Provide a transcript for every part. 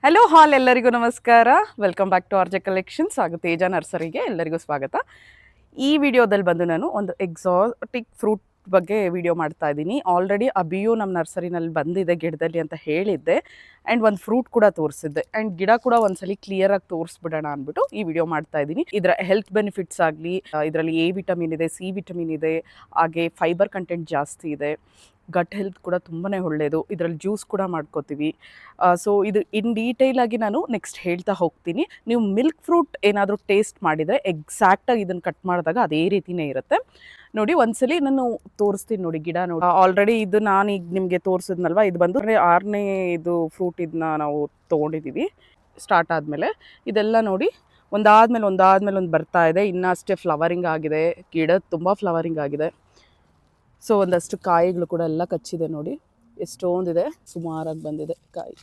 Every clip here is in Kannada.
ಹಲೋ ಹಾಲ್ ಎಲ್ಲರಿಗೂ ನಮಸ್ಕಾರ. Welcome back to RJ Collections ಹಾಗೂ ತೇಜ ನರ್ಸರಿಗೆ ಎಲ್ಲರಿಗೂ ಸ್ವಾಗತ. ಈ ವಿಡಿಯೋದಲ್ಲಿ ಬಂದು ನಾನು ಒಂದು ಎಕ್ಸಾಟಿಕ್ ಫ್ರೂಟ್ ಬಗ್ಗೆ ವಿಡಿಯೋ ಮಾಡ್ತಾ ಇದ್ದೀನಿ. ಆಲ್ರೆಡಿ ಅಬಿಯು ನಮ್ಮ ನರ್ಸರಿನಲ್ಲಿ ಬಂದಿದೆ ಗಿಡದಲ್ಲಿ ಅಂತ ಹೇಳಿದ್ದೆ, ಆ್ಯಂಡ್ ಒಂದು ಫ್ರೂಟ್ ಕೂಡ ತೋರಿಸಿದ್ದೆ, ಆ್ಯಂಡ್ ಗಿಡ ಕೂಡ ಒಂದ್ಸಲಿ ಕ್ಲಿಯರಾಗಿ ತೋರಿಸ್ಬಿಡೋಣ ಅಂದ್ಬಿಟ್ಟು ಈ ವಿಡಿಯೋ ಮಾಡ್ತಾ ಇದ್ದೀನಿ. ಇದರ ಹೆಲ್ತ್ ಬೆನಿಫಿಟ್ಸ್ ಆಗಲಿ, ಇದರಲ್ಲಿ ಎ ವಿಟಮಿನ್ ಇದೆ, ಸಿ ವಿಟಮಿನ್ ಇದೆ, ಹಾಗೆ ಫೈಬರ್ ಕಂಟೆಂಟ್ ಜಾಸ್ತಿ ಇದೆ, ಗಟ್ ಹೆಲ್ತ್ ಕೂಡ ತುಂಬಾ ಒಳ್ಳೆಯದು. ಇದರಲ್ಲಿ ಜ್ಯೂಸ್ ಕೂಡ ಮಾಡ್ಕೋತೀವಿ. ಸೊ ಇದು ಇನ್ ಡೀಟೇಲ್ ಆಗಿ ನಾನು ನೆಕ್ಸ್ಟ್ ಹೇಳ್ತಾ ಹೋಗ್ತೀನಿ. ನೀವು ಮಿಲ್ಕ್ ಫ್ರೂಟ್ ಏನಾದರೂ ಟೇಸ್ಟ್ ಮಾಡಿದರೆ ಎಕ್ಸಾಕ್ಟಾಗಿ ಇದನ್ನು ಕಟ್ ಮಾಡಿದಾಗ ಅದೇ ರೀತಿಯೇ ಇರುತ್ತೆ. ನೋಡಿ ಒಂದ್ಸಲಿ ನಾನು ತೋರಿಸ್ತೀನಿ ನೋಡಿ ಗಿಡ ನೋಡಿ. ಆಲ್ರೆಡಿ ಇದು ನಾನು ಈಗ ನಿಮಗೆ ತೋರಿಸಿದ್ನಲ್ವ, ಇದು ಬಂದು 6ನೇ ಇದು ಫ್ರೂಟ್ ಇದನ್ನ ನಾವು ತೊಗೊಂಡಿದ್ದೀವಿ ಸ್ಟಾರ್ಟ್ ಆದಮೇಲೆ. ಇದೆಲ್ಲ ನೋಡಿ ಒಂದಾದ್ಮೇಲೆ ಒಂದು ಬರ್ತಾ ಇದೆ. ಇನ್ನೂ ಅಷ್ಟೇ ಫ್ಲವರಿಂಗ್ ಆಗಿದೆ, ಗಿಡ ತುಂಬ ಫ್ಲವರಿಂಗ್ ಆಗಿದೆ. ಸೊ ಒಂದಷ್ಟು ಕಾಯಿಗಳು ಕೂಡ ಎಲ್ಲ ಕಚ್ಚಿದೆ ನೋಡಿ, ಎಷ್ಟೊಂದಿದೆ, ಸುಮಾರಾಗಿ ಬಂದಿದೆ ಕಾಯಿ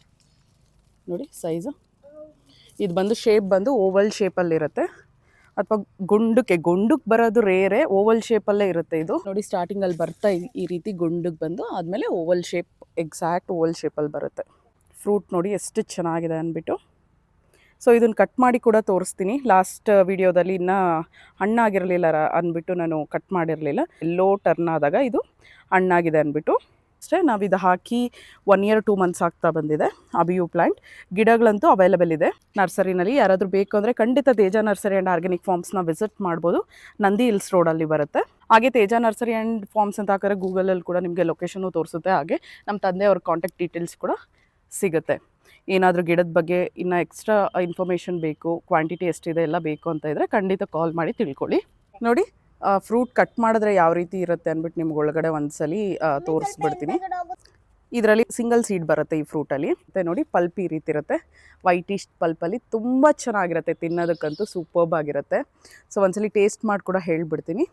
ನೋಡಿ ಸೈಜು. ಇದು ಬಂದು ಶೇಪ್ ಬಂದು ಓವಲ್ ಶೇಪಲ್ಲಿರುತ್ತೆ, ಅಥವಾ ಗುಂಡಕ್ಕೆ ಬರೋದು ರೇರೆ, ಓವಲ್ ಶೇಪಲ್ಲೇ ಇರುತ್ತೆ ಇದು ನೋಡಿ. ಸ್ಟಾರ್ಟಿಂಗಲ್ಲಿ ಬರ್ತಾ ಈ ರೀತಿ ಗುಂಡಕ್ಕೆ ಬಂದು ಆದಮೇಲೆ ಓವಲ್ ಶೇಪ್, ಎಕ್ಸಾಕ್ಟ್ ಓವಲ್ ಶೇಪಲ್ಲಿ ಬರುತ್ತೆ. ಫ್ರೂಟ್ ನೋಡಿ ಎಷ್ಟು ಚೆನ್ನಾಗಿದೆ ಅಂದ್ಬಿಟ್ಟು. ಸೊ ಇದನ್ನು ಕಟ್ ಮಾಡಿ ಕೂಡ ತೋರಿಸ್ತೀನಿ. ಲಾಸ್ಟ್ ವಿಡಿಯೋದಲ್ಲಿ ಇನ್ನೂ ಹಣ್ಣಾಗಿರಲಿಲ್ಲ ಅಂದ್ಬಿಟ್ಟು ನಾನು ಕಟ್ ಮಾಡಿರಲಿಲ್ಲ. ಎಲ್ಲೋ ಟರ್ನ್ ಆದಾಗ ಇದು ಹಣ್ಣಾಗಿದೆ ಅಂದ್ಬಿಟ್ಟು ಅಷ್ಟೇ. ನಾವು ಇದು ಹಾಕಿ 1 year 2 months ಆಗ್ತಾ ಬಂದಿದೆ. ಅಬಿಯು ಪ್ಲ್ಯಾಂಟ್ ಗಿಡಗಳಂತೂ ಅವೈಲೇಬಲ್ ಇದೆ ನರ್ಸರಿನಲ್ಲಿ. ಯಾರಾದರೂ ಬೇಕು ಅಂದರೆ ಖಂಡಿತ ತೇಜ ನರ್ಸರಿ ಆ್ಯಂಡ್ ಆರ್ಗ್ಯಾನಿಕ್ ಫಾರ್ಮ್ಸ್ನ ವಿಸಿಟ್ ಮಾಡ್ಬೋದು. ನಂದಿ ಹಿಲ್ಸ್ ರೋಡಲ್ಲಿ ಬರುತ್ತೆ. ಹಾಗೆ ತೇಜ ನರ್ಸರಿ ಆ್ಯಂಡ್ ಫಾರ್ಮ್ಸ್ ಅಂತ ಹಾಕಿದ್ರೆ ಗೂಗಲಲ್ಲಿ ಕೂಡ ನಿಮಗೆ ಲೊಕೇಶನ್ನು ತೋರಿಸುತ್ತೆ. ಹಾಗೆ ನಮ್ಮ ತಂದೆಯವ್ರ ಕಾಂಟ್ಯಾಕ್ಟ್ ಡೀಟೇಲ್ಸ್ ಕೂಡ ಸಿಗುತ್ತೆ. ಏನಾದರೂ ಗಿಡದ ಬಗ್ಗೆ ಇನ್ನೂ ಎಕ್ಸ್ಟ್ರಾ ಇನ್ಫಾರ್ಮೇಷನ್ ಬೇಕು, ಕ್ವಾಂಟಿಟಿ ಎಷ್ಟಿದೆ ಎಲ್ಲ ಬೇಕು ಅಂತ ಇದ್ದರೆ ಖಂಡಿತ ಕಾಲ್ ಮಾಡಿ ತಿಳ್ಕೊಳ್ಳಿ. ನೋಡಿ ಫ್ರೂಟ್ ಕಟ್ ಮಾಡಿದ್ರೆ ಯಾವ ರೀತಿ ಇರುತ್ತೆ ಅಂದ್ಬಿಟ್ಟು ನಿಮ್ಗೆ ಒಳಗಡೆ ಒಂದ್ಸಲಿ ತೋರಿಸ್ಬಿಡ್ತೀನಿ. ಇದರಲ್ಲಿ ಸಿಂಗಲ್ ಸೀಡ್ ಬರುತ್ತೆ ಈ ಫ್ರೂಟಲ್ಲಿ. ಮತ್ತು ನೋಡಿ ಪಲ್ಪ್ ಈ ರೀತಿ ಇರುತ್ತೆ, ವೈಟಿಶ್ ಪಲ್ಪಲ್ಲಿ ತುಂಬ ಚೆನ್ನಾಗಿರುತ್ತೆ, ತಿನ್ನೋದಕ್ಕಂತೂ ಸೂಪರ್ಬ್ ಆಗಿರುತ್ತೆ. ಸೊ ಒಂದ್ಸಲಿ ಟೇಸ್ಟ್ ಮಾಡಿ ಕೂಡ ಹೇಳ್ಬಿಡ್ತೀನಿ.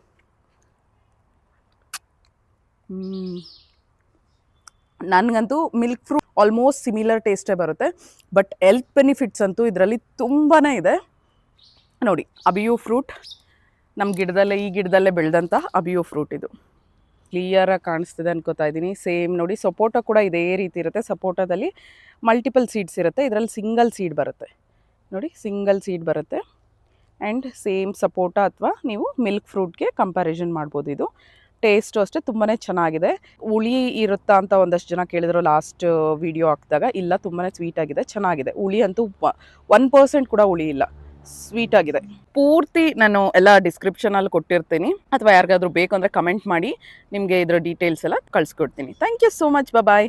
ನನಗಂತೂ ಮಿಲ್ಕ್ ಫ್ರೂಟ್ ಆಲ್ಮೋಸ್ಟ್ ಸಿಮಿಲರ್ ಟೇಸ್ಟೇ ಬರುತ್ತೆ, ಬಟ್ ಹೆಲ್ತ್ ಬೆನಿಫಿಟ್ಸ್ ಅಂತೂ ಇದರಲ್ಲಿ ತುಂಬಾ ಇದೆ. ನೋಡಿ ಅಬಿಯು ಫ್ರೂಟ್ ನಮ್ಮ ಗಿಡದಲ್ಲೇ, ಈ ಗಿಡದಲ್ಲೇ ಬೆಳೆದಂಥ ಅಬಿಯು ಫ್ರೂಟ್ ಇದು ಕ್ಲಿಯರಾಗಿ ಕಾಣಿಸ್ತಿದೆ ಅನ್ಕೋತಾ ಇದ್ದೀನಿ. ಸೇಮ್ ನೋಡಿ ಸಪೋಟ ಕೂಡ ಇದೇ ರೀತಿ ಇರುತ್ತೆ. ಸಪೋಟದಲ್ಲಿ ಮಲ್ಟಿಪಲ್ ಸೀಡ್ಸ್ ಇರುತ್ತೆ, ಇದರಲ್ಲಿ ಸಿಂಗಲ್ ಸೀಡ್ ಬರುತ್ತೆ ನೋಡಿ, ಸಿಂಗಲ್ ಸೀಡ್ ಬರುತ್ತೆ. ಆ್ಯಂಡ್ ಸೇಮ್ ಸಪೋಟ ಅಥವಾ ನೀವು ಮಿಲ್ಕ್ ಫ್ರೂಟ್ಗೆ ಕಂಪ್ಯಾರಿಸನ್ ಮಾಡ್ಬೋದು. ಇದು ಟೇಸ್ಟು ಅಷ್ಟೇ ತುಂಬಾ ಚೆನ್ನಾಗಿದೆ. ಹುಳಿ ಇರುತ್ತಾ ಅಂತ ಒಂದಷ್ಟು ಜನ ಕೇಳಿದ್ರು ಲಾಸ್ಟ್ ವಿಡಿಯೋ ಹಾಕಿದಾಗ. ಇಲ್ಲ, ತುಂಬಾ ಸ್ವೀಟ್ ಆಗಿದೆ, ಚೆನ್ನಾಗಿದೆ. ಹುಳಿ ಅಂತೂ 1% ಕೂಡ ಹುಳಿ ಇಲ್ಲ, ಸ್ವೀಟ್ ಆಗಿದೆ. ಪೂರ್ತಿ ನಾನು ಎಲ್ಲ ಡಿಸ್ಕ್ರಿಪ್ಷನಲ್ಲಿ ಕೊಟ್ಟಿರ್ತೀನಿ, ಅಥವಾ ಯಾರಿಗಾದ್ರೂ ಬೇಕು ಅಂದರೆ ಕಮೆಂಟ್ ಮಾಡಿ ನಿಮಗೆ ಇದರ ಡೀಟೇಲ್ಸ್ ಎಲ್ಲ ಕಳಿಸ್ಕೊಡ್ತೀನಿ. Thank you so much, bye.